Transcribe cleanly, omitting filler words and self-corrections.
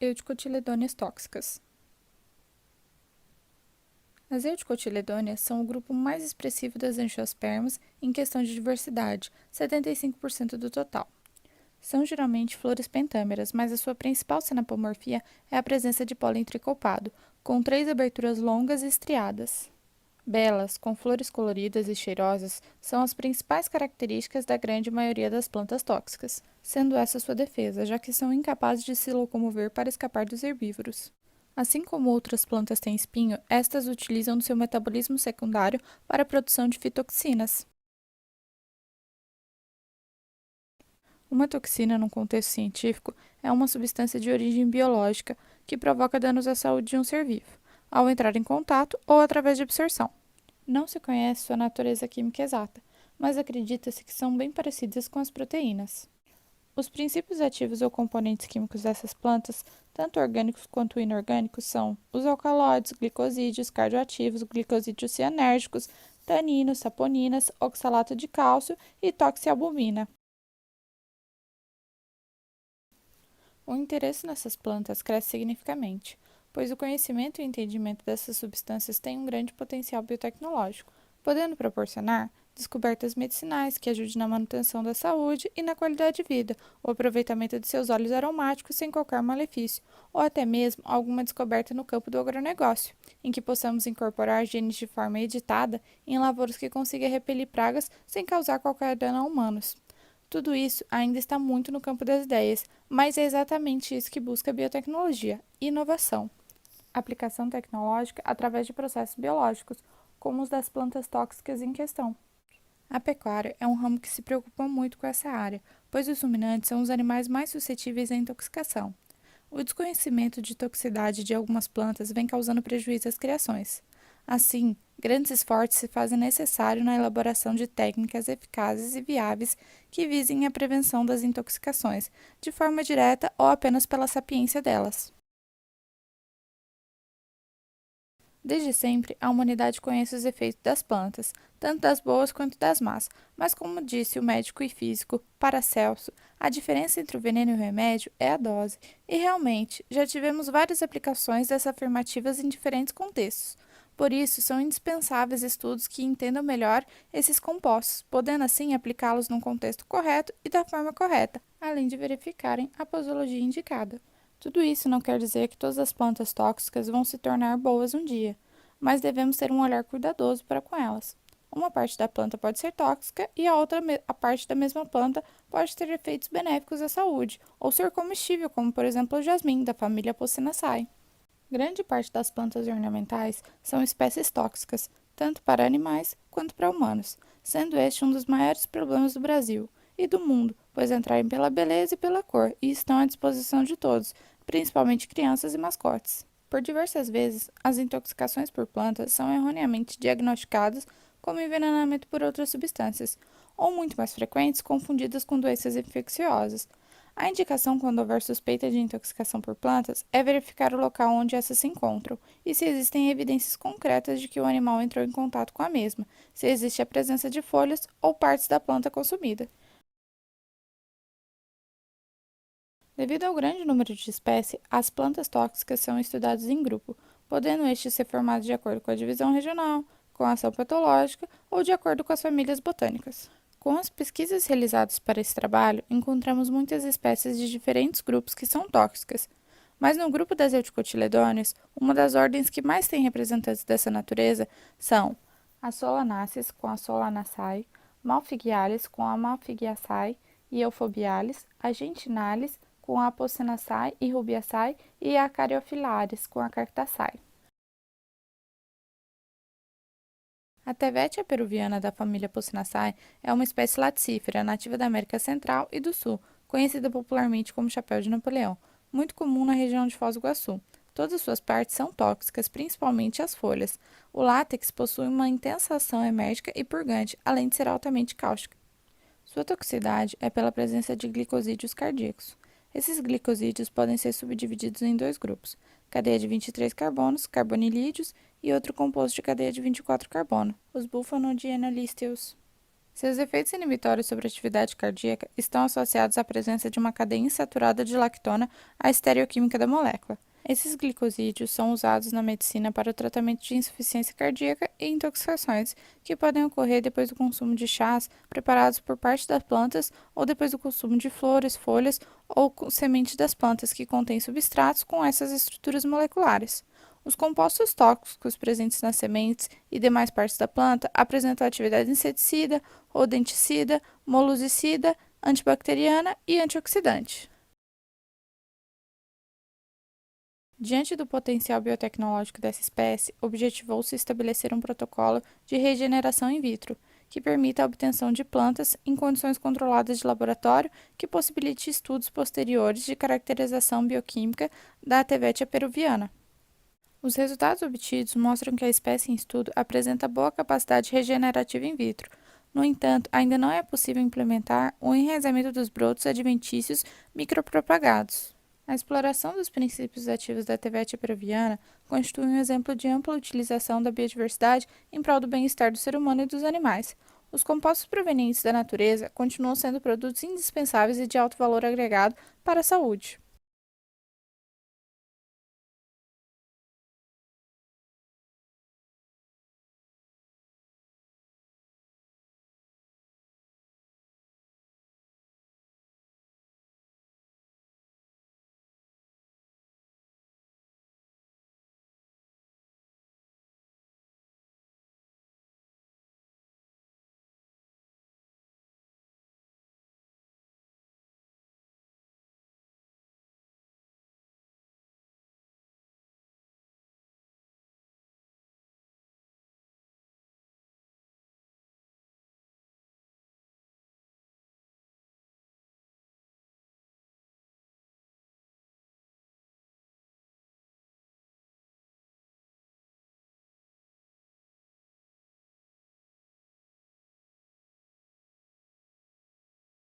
Eudicotiledôneas tóxicas. As eudicotiledôneas são o grupo mais expressivo das angiospermas em questão de diversidade, 75% do total. São geralmente flores pentâmeras, mas a sua principal sinapomorfia é a presença de pólen tricopado, com 3 aberturas longas e estriadas. Belas, com flores coloridas e cheirosas, são as principais características da grande maioria das plantas tóxicas, sendo essa sua defesa, já que são incapazes de se locomover para escapar dos herbívoros. Assim como outras plantas têm espinho, estas utilizam do seu metabolismo secundário para a produção de fitoxinas. Uma toxina, num contexto científico, é uma substância de origem biológica que provoca danos à saúde de um ser vivo, ao entrar em contato ou através de absorção. Não se conhece sua natureza química exata, mas acredita-se que são bem parecidas com as proteínas. Os princípios ativos ou componentes químicos dessas plantas, tanto orgânicos quanto inorgânicos, são os alcaloides, glicosídeos, cardioativos, glicosídeos cianérgicos, taninos, saponinas, oxalato de cálcio e toxialbumina. O interesse nessas plantas cresce significativamente, pois o conhecimento e entendimento dessas substâncias tem um grande potencial biotecnológico, podendo proporcionar descobertas medicinais que ajudem na manutenção da saúde e na qualidade de vida, o aproveitamento de seus óleos aromáticos sem qualquer malefício, ou até mesmo alguma descoberta no campo do agronegócio, em que possamos incorporar genes de forma editada em lavouras que consigam repelir pragas sem causar qualquer dano a humanos. Tudo isso ainda está muito no campo das ideias, mas é exatamente isso que busca a biotecnologia: inovação. Aplicação tecnológica através de processos biológicos, como os das plantas tóxicas em questão. A pecuária é um ramo que se preocupa muito com essa área, pois os ruminantes são os animais mais suscetíveis à intoxicação. O desconhecimento de toxicidade de algumas plantas vem causando prejuízo às criações. Assim, grandes esforços se fazem necessários na elaboração de técnicas eficazes e viáveis que visem a prevenção das intoxicações, de forma direta ou apenas pela sapiência delas. Desde sempre, a humanidade conhece os efeitos das plantas, tanto das boas quanto das más, mas como disse o médico e físico Paracelso, a diferença entre o veneno e o remédio é a dose, e realmente, já tivemos várias aplicações dessas afirmativas em diferentes contextos. Por isso, são indispensáveis estudos que entendam melhor esses compostos, podendo assim aplicá-los num contexto correto e da forma correta, além de verificarem a posologia indicada. Tudo isso não quer dizer que todas as plantas tóxicas vão se tornar boas um dia, mas devemos ter um olhar cuidadoso para com elas. Uma parte da planta pode ser tóxica e a parte da mesma planta pode ter efeitos benéficos à saúde, ou ser comestível, como por exemplo o jasmim, da família Apocynaceae. Grande parte das plantas ornamentais são espécies tóxicas, tanto para animais quanto para humanos, sendo este um dos maiores problemas do Brasil e do mundo, pois atraem pela beleza e pela cor e estão à disposição de todos, principalmente crianças e mascotes. Por diversas vezes, as intoxicações por plantas são erroneamente diagnosticadas como envenenamento por outras substâncias, ou muito mais frequentes, confundidas com doenças infecciosas. A indicação quando houver suspeita de intoxicação por plantas é verificar o local onde essas se encontram e se existem evidências concretas de que o animal entrou em contato com a mesma, se existe a presença de folhas ou partes da planta consumida. Devido ao grande número de espécies, as plantas tóxicas são estudadas em grupo, podendo estes ser formados de acordo com a divisão regional, com a ação patológica ou de acordo com as famílias botânicas. Com as pesquisas realizadas para esse trabalho, encontramos muitas espécies de diferentes grupos que são tóxicas, mas no grupo das Eudicotiledôneas, uma das ordens que mais tem representantes dessa natureza são as Solanaceae com a Solanaceae, Malpighiales com a Malpighiaceae e Euphorbiales, a Gentinales com a Apocynaceae e Rubiaceae e a Caryophyllaris com a Cactaceae. A Tevetia peruviana da família Apocynaceae é uma espécie laticífera nativa da América Central e do Sul, conhecida popularmente como chapéu de Napoleão, muito comum na região de Foz do Iguaçu. Todas as suas partes são tóxicas, principalmente as folhas. O látex possui uma intensa ação enérgica e purgante, além de ser altamente cáustica. Sua toxicidade é pela presença de glicosídeos cardíacos. Esses glicosídeos podem ser subdivididos em dois grupos: cadeia de 23 carbonos, carbonilídeos, e outro composto de cadeia de 24 carbono, os bufenodienolisteus. Seus efeitos inibitórios sobre a atividade cardíaca estão associados à presença de uma cadeia insaturada de lactona à estereoquímica da molécula. Esses glicosídeos são usados na medicina para o tratamento de insuficiência cardíaca e intoxicações, que podem ocorrer depois do consumo de chás preparados por parte das plantas ou depois do consumo de flores, folhas ou sementes das plantas que contêm substratos com essas estruturas moleculares. Os compostos tóxicos presentes nas sementes e demais partes da planta apresentam atividade inseticida, rodenticida, molusicida, antibacteriana e antioxidante. Diante do potencial biotecnológico dessa espécie, objetivou-se estabelecer um protocolo de regeneração in vitro, que permita a obtenção de plantas em condições controladas de laboratório que possibilite estudos posteriores de caracterização bioquímica da Tevetia peruviana. Os resultados obtidos mostram que a espécie em estudo apresenta boa capacidade regenerativa in vitro. No entanto, ainda não é possível implementar o enraizamento dos brotos adventícios micropropagados. A exploração dos princípios ativos da Tevetia peruviana constitui um exemplo de ampla utilização da biodiversidade em prol do bem-estar do ser humano e dos animais. Os compostos provenientes da natureza continuam sendo produtos indispensáveis e de alto valor agregado para a saúde.